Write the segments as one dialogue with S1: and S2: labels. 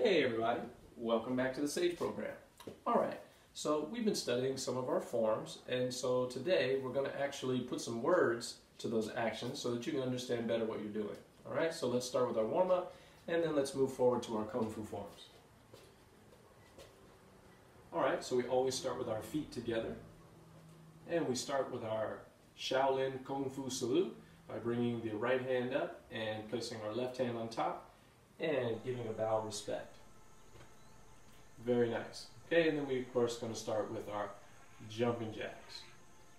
S1: Hey everybody, welcome back to the SAGE program. Alright, so we've been studying some of our forms, and so today we're going to actually put some words to those actions so that you can understand better what you're doing. Alright, so let's start with our warm-up, and then let's move forward to our Kung Fu forms. Alright, so we always start with our feet together, and we start with our Shaolin Kung Fu salute by bringing the right hand up and placing our left hand on top and giving a bow of respect. Very nice. Okay, and then we of course going to start with our jumping jacks.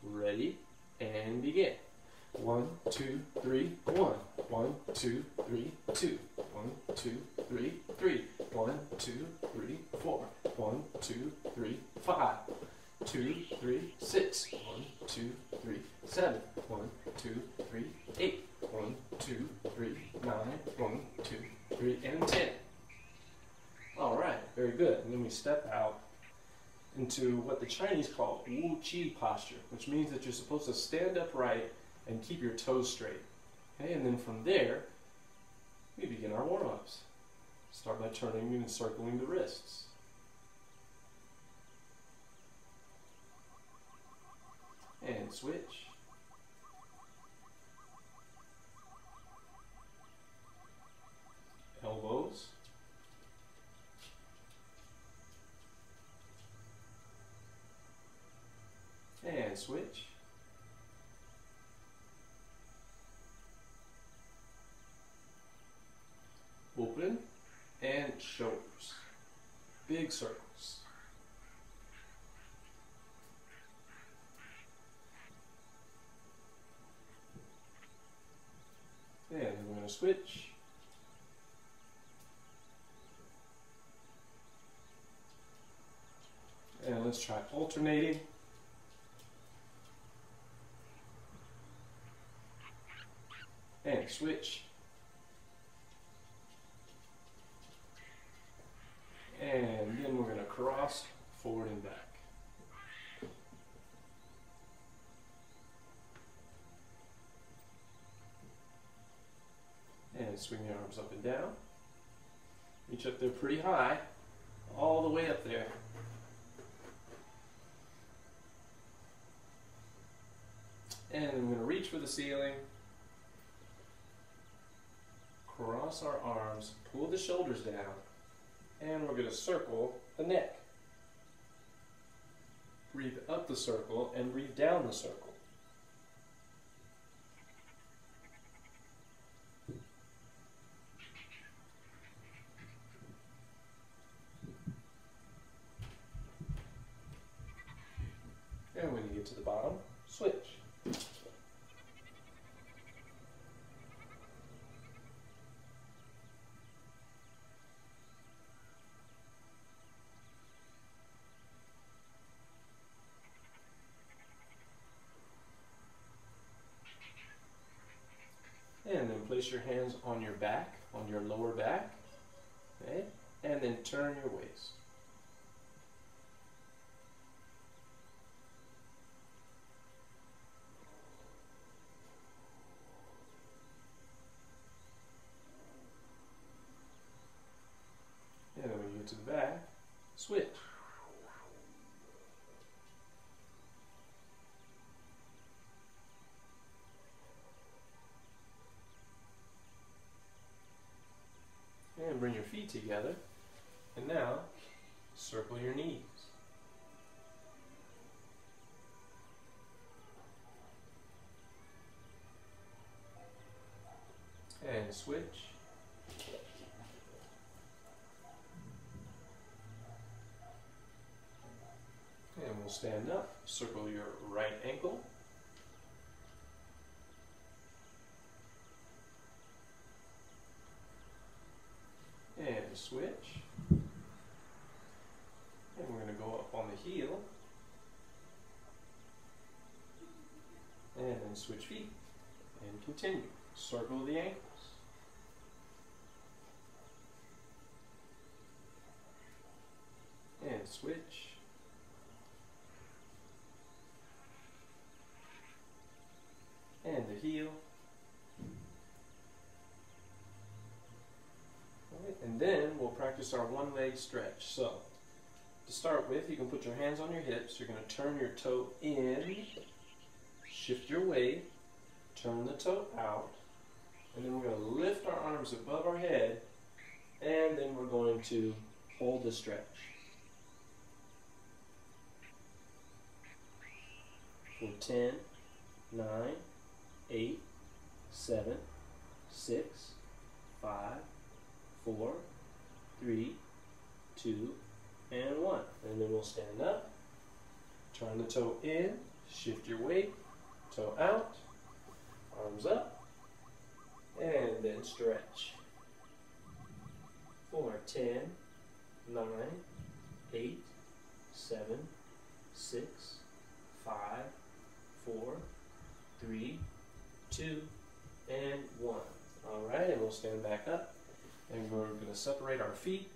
S1: Ready and begin. 1, 2, 3, 1. 1, 2, 3, 2. 1, 2, 3, 3. 1, 2, 3, 4. 1, 2, 3, 5. 2, 3, 6. 1, 2, 3, 7. 1, 2, 3, 8. 1, 2, 3, 9. 1, 2, 3, and 10. Alright, very good. And then we step out into what the Chinese call Wu Qi posture, which means that you're supposed to stand upright and keep your toes straight. Okay, and then from there, we begin our warm-ups. Start by turning and circling the wrists. And switch. Elbows. And switch. Open and shoulders. Big circles. And then we're going to switch. And let's try alternating. And switch. And then we're going to cross forward and back. And swing your arms up and down. Reach up there pretty high, all the way up there. And I'm going to reach for the ceiling, cross our arms, pull the shoulders down, and we're going to circle the neck. Breathe up the circle and breathe down the circle. And when you get to the bottom, switch. And then place your hands on your back, on your lower back, okay? And then turn your waist. And then when you get to the back, switch. And bring your feet together. And now, circle your knees. And switch. And we'll stand up, circle your right ankle. And switch. And we're going to go up on the heel. And then switch feet. And continue. Circle the ankles. And switch. And the heel. Right. And then we'll practice our one leg stretch. So, to start with, you can put your hands on your hips. You're going to turn your toe in, shift your weight, turn the toe out, and then we're going to lift our arms above our head, and then we're going to hold the stretch. For 10, 9, 8, 7, 6, 5, 4, 3, 2, and 1. And then we'll stand up, turn the toe in, shift your weight, toe out, arms up, and then stretch. For 10, 9, 8, 7, 6, 5, 4, 3, 2, and 1. Alright, and we'll stand back up, and we're going to separate our feet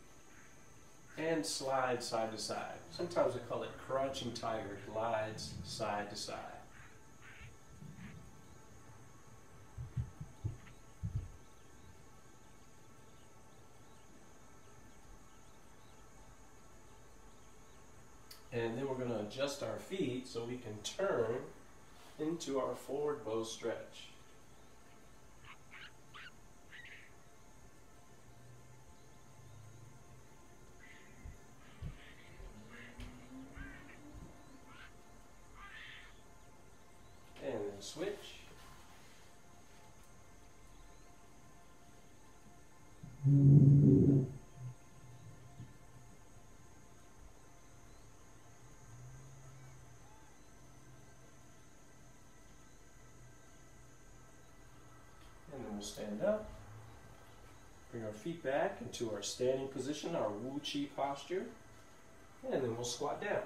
S1: and slide side to side. Sometimes we call it crouching tiger, glides side to side. And then we're going to adjust our feet so we can turn into our forward bow stretch. And then switch. We'll stand up, bring our feet back into our standing position, our Wu Chi posture, and then we'll squat down.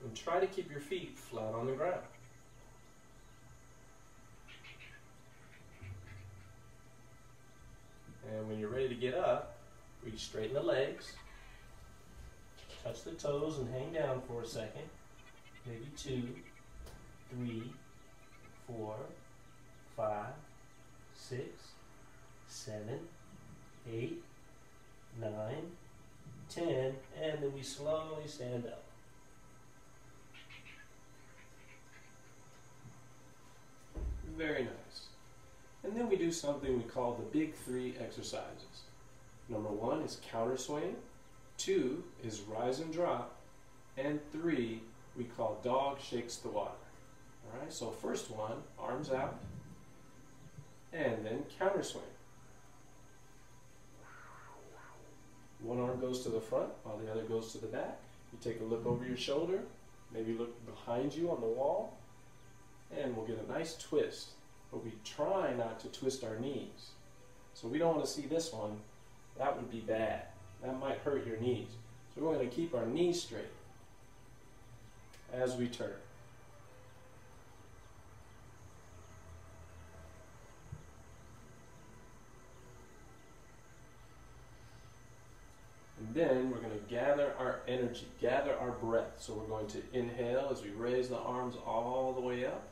S1: And try to keep your feet flat on the ground. And when you're ready to get up, we straighten the legs, touch the toes and hang down for a second. Maybe 2, 3, 4, 5, 6, 7, 8, 9, 10, and then we slowly stand up. Very nice. And then we do something we call the big 3 exercises. Number 1 is counter swing, 2 is rise and drop, and 3 we call dog shakes the water. Alright, so first one, arms out, and then counter swing. One arm goes to the front while the other goes to the back. You take a look over your shoulder, maybe look behind you on the wall, and we'll get a nice twist. But we try not to twist our knees. So we don't want to see this one. That would be bad. That might hurt your knees. So we're going to keep our knees straight as we turn. And then we're going to gather our energy, gather our breath. So we're going to inhale as we raise the arms all the way up.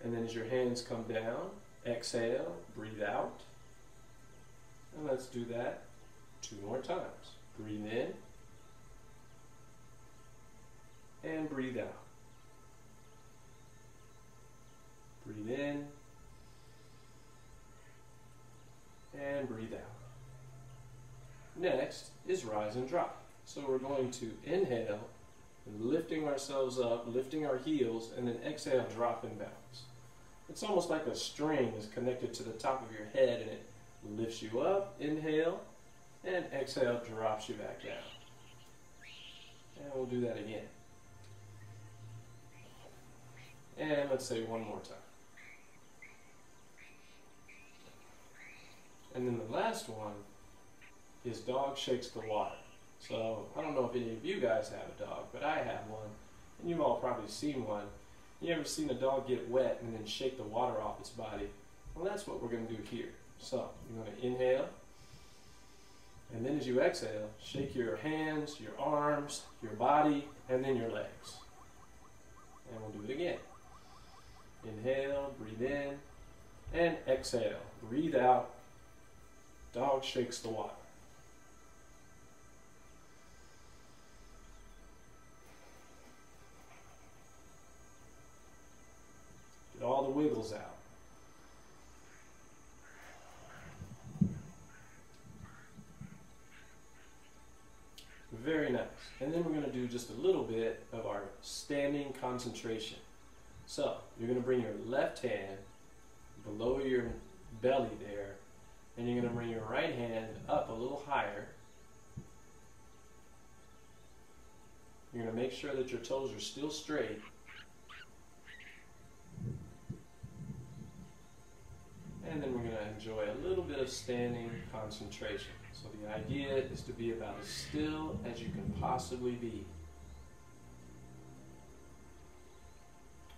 S1: And then as your hands come down, exhale, breathe out. And let's do that 2 more times. Breathe in. And breathe out. Breathe in. And breathe out. Next is rise and drop. So we're going to inhale, lifting ourselves up, lifting our heels, and then exhale, drop and bounce. It's almost like a string is connected to the top of your head, and it lifts you up, inhale, and exhale, drops you back down. And we'll do that again. And let's say one more time. And then the last one is dog shakes the water. So I don't know if any of you guys have a dog, but I have one, and you've all probably seen one. You ever seen a dog get wet and then shake the water off its body? Well, that's what we're going to do here. So you're going to inhale, and then as you exhale, shake your hands, your arms, your body, and then your legs. And we'll do it again. Inhale, breathe in, and exhale. Breathe out. Dog shakes the water. Get all the wiggles out. Very nice. And then we're going to do just a little bit of our standing concentration. So, you're going to bring your left hand below your belly there, and you're going to bring your right hand up a little higher. You're going to make sure that your toes are still straight. And then we're going to enjoy a little bit of standing concentration. So the idea is to be about as still as you can possibly be.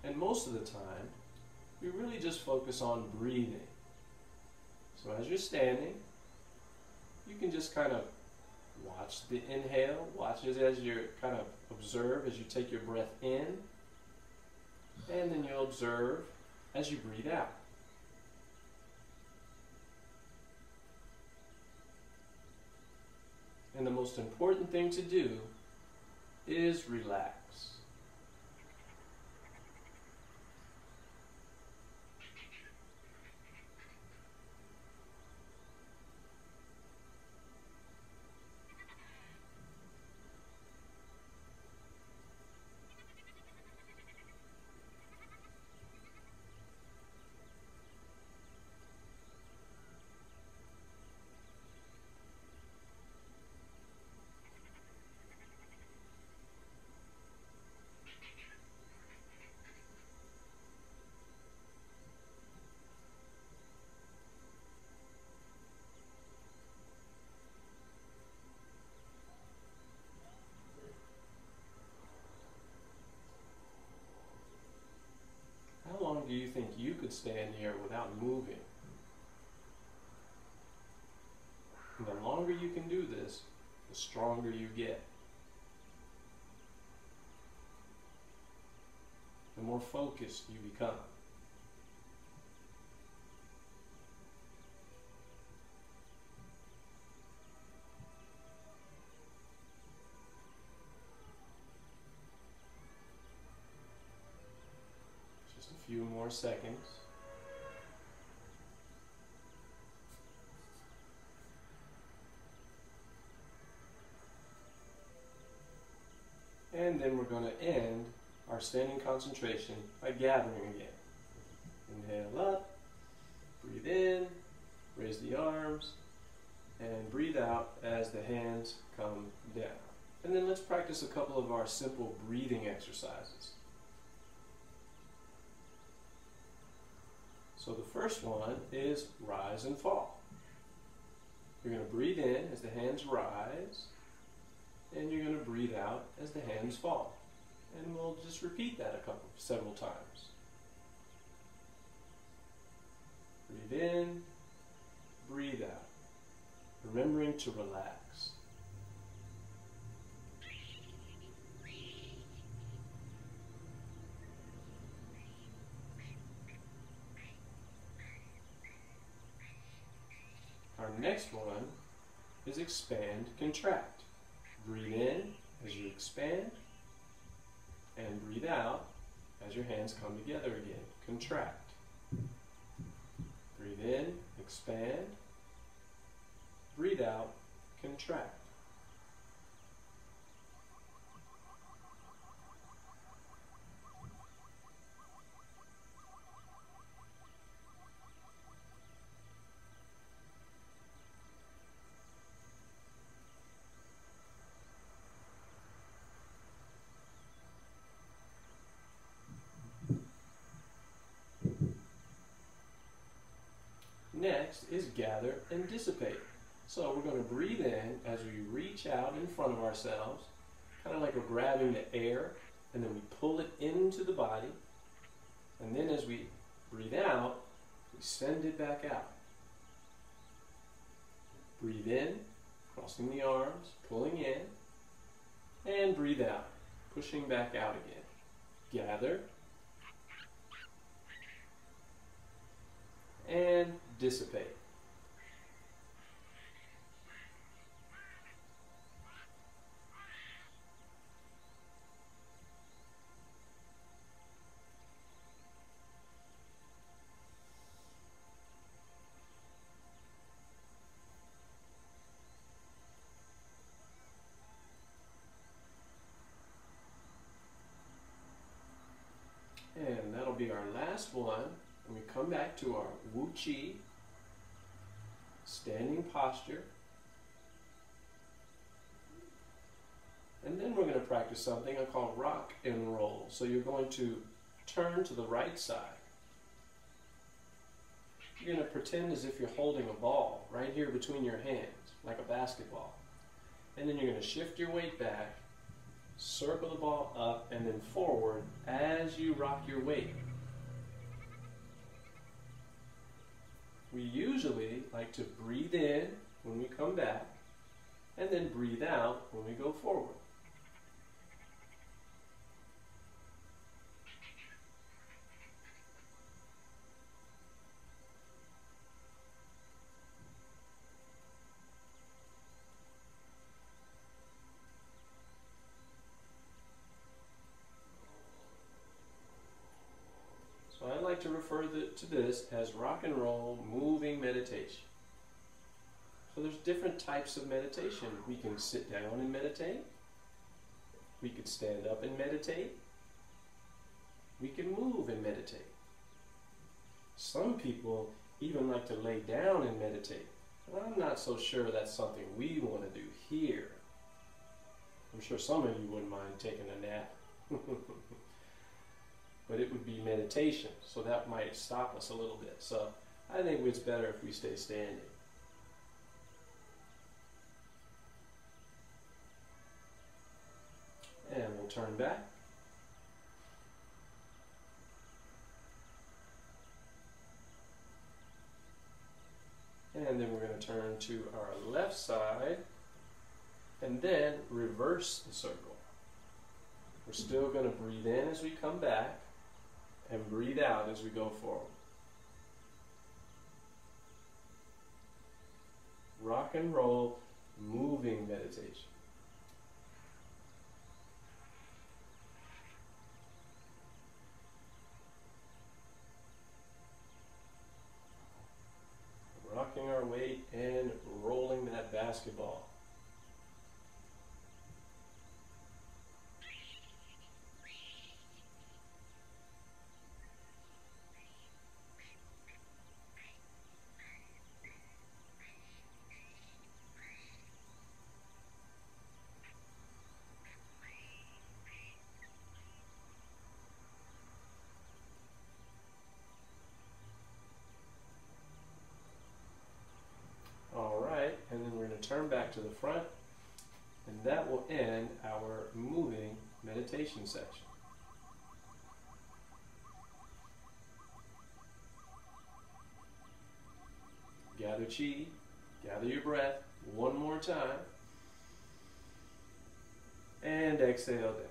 S1: And most of the time, we really just focus on breathing. So as you're standing, you can just kind of watch the inhale, watch it as you kind of observe as you take your breath in, and then you'll observe as you breathe out. And the most important thing to do is relax. How long do you think you could stand here without moving? And the longer you can do this, the stronger you get. The more focused you become. Just a few more seconds. And then we're going to end our standing concentration by gathering again. Inhale up, breathe in, raise the arms, and breathe out as the hands come down. And then let's practice a couple of our simple breathing exercises. So the first one is rise and fall. You're going to breathe in as the hands rise, and you're going to breathe out as the hands fall. And we'll just repeat that several times. Breathe in, breathe out, remembering to relax. Our next one is expand, contract. Breathe in as you expand, and breathe out as your hands come together again. Contract. Breathe in, expand, breathe out, contract. Next is gather and dissipate. So we're going to breathe in as we reach out in front of ourselves, kind of like we're grabbing the air, and then we pull it into the body. And then as we breathe out, we send it back out. Breathe in, crossing the arms, pulling in, and breathe out, pushing back out again. Gather, and dissipate. And that'll be our last one. And we come back to our Wu Chi, standing posture. And then we're going to practice something I call rock and roll. So you're going to turn to the right side. You're going to pretend as if you're holding a ball right here between your hands, like a basketball. And then you're going to shift your weight back, circle the ball up and then forward as you rock your weight. We usually like to breathe in when we come back and then breathe out when we go forward. So I like to refer to this as rock and roll moving meditation. So there's different types of meditation. We can sit down and meditate. We could stand up and meditate. We can move and meditate. Some people even like to lay down and meditate. And I'm not so sure that's something we want to do here. I'm sure some of you wouldn't mind taking a nap. But it would be meditation, so that might stop us a little bit. So I think it's better if we stay standing. And we'll turn back. And then we're going to turn to our left side and then reverse the circle. We're still going to breathe in as we come back and breathe out as we go forward. Rock and roll, moving meditation. Rocking our weight and rolling that basketball. And then we're going to turn back to the front, and that will end our moving meditation section. Gather chi, gather your breath one more time, and exhale down.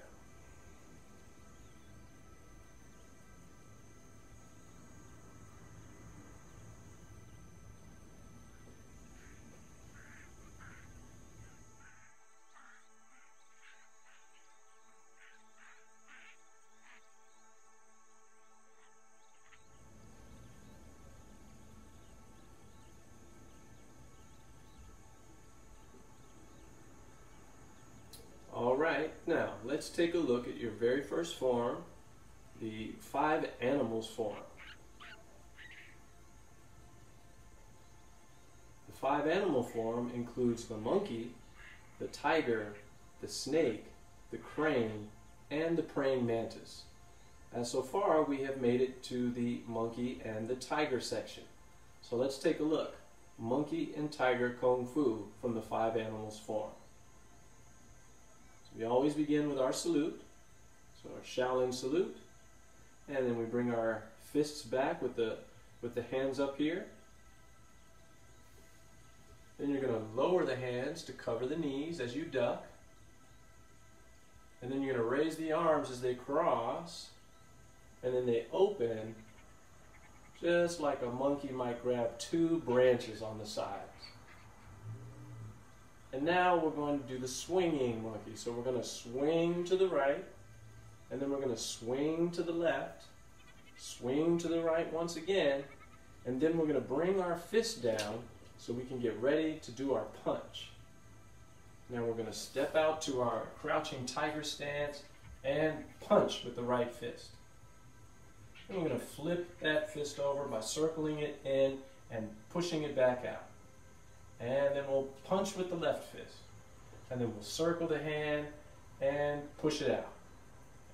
S1: Alright, now let's take a look at your very first form, the 5 animals form. The 5 animal form includes the monkey, the tiger, the snake, the crane, and the praying mantis. And so far we have made it to the monkey and the tiger section. So let's take a look. Monkey and tiger kung fu from the 5 animals form. We always begin with our salute, so our Shaolin salute, and then we bring our fists back with the hands up here. Then you're going to lower the hands to cover the knees as you duck, and then you're going to raise the arms as they cross, and then they open just like a monkey might grab two branches on the sides. And now we're going to do the swinging monkey. So we're going to swing to the right, and then we're going to swing to the left, swing to the right once again, and then we're going to bring our fist down so we can get ready to do our punch. Now we're going to step out to our crouching tiger stance and punch with the right fist. And we're going to flip that fist over by circling it in and pushing it back out. And then we'll punch with the left fist. And then we'll circle the hand and push it out.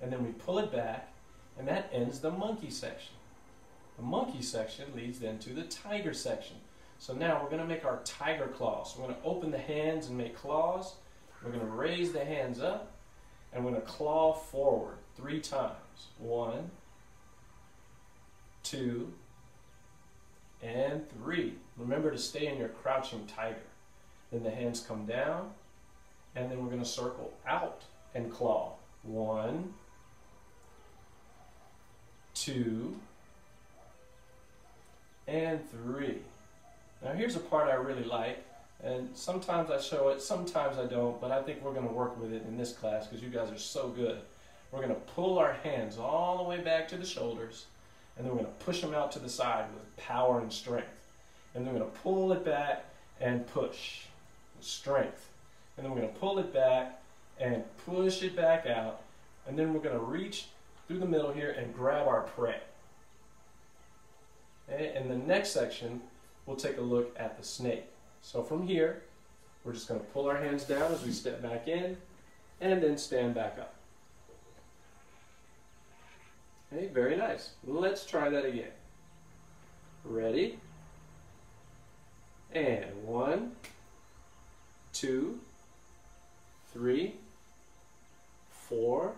S1: And then we pull it back, and that ends the monkey section. The monkey section leads then to the tiger section. So now we're going to make our tiger claws. So we're going to open the hands and make claws. We're going to raise the hands up, and we're going to claw forward 3 times. 1, 2, and 3. Remember to stay in your crouching tiger. Then the hands come down, and then we're going to circle out and claw. 1, 2, and 3. Now here's a part I really like, and sometimes I show it, sometimes I don't, but I think we're going to work with it in this class because you guys are so good. We're going to pull our hands all the way back to the shoulders, and then we're going to push them out to the side with power and strength. And then we're going to pull it back and push with strength. And then we're going to pull it back and push it back out, and then we're going to reach through the middle here and grab our prey. Okay? In the next section, we'll take a look at the snake. So from here, we're just going to pull our hands down as we step back in, and then stand back up. Okay, very nice. Let's try that again. Ready? And 1, 2, 3, 4,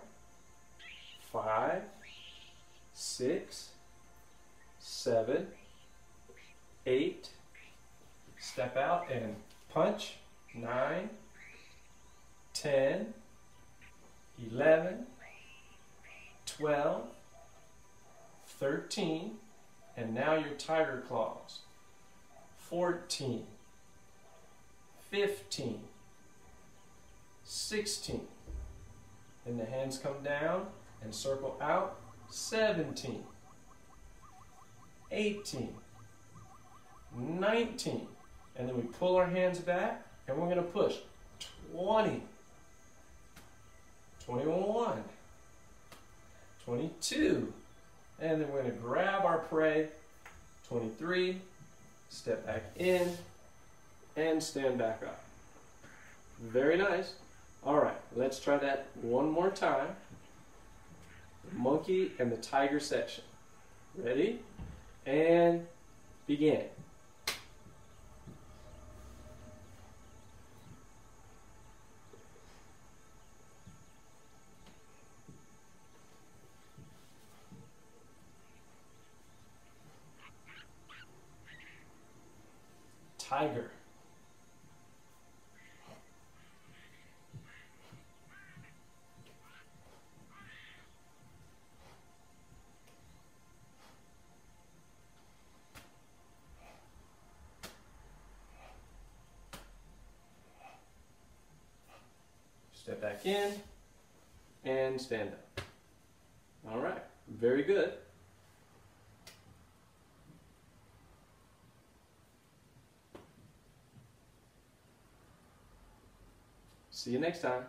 S1: 5, 6, 7, 8. Step out and punch. 9, 10, 11, 12, 13, and now your tiger claws. 14, 15, 16. Then the hands come down and circle out. 17, 18, 19. And then we pull our hands back and we're going to push. 20, 21, 22. And then we're going to grab our prey. 23. Step back in and stand back up. Very nice. All right, let's try that one more time. The monkey and the tiger section. Ready? And begin. Tiger. Step back in and stand up. All right, very good. See you next time.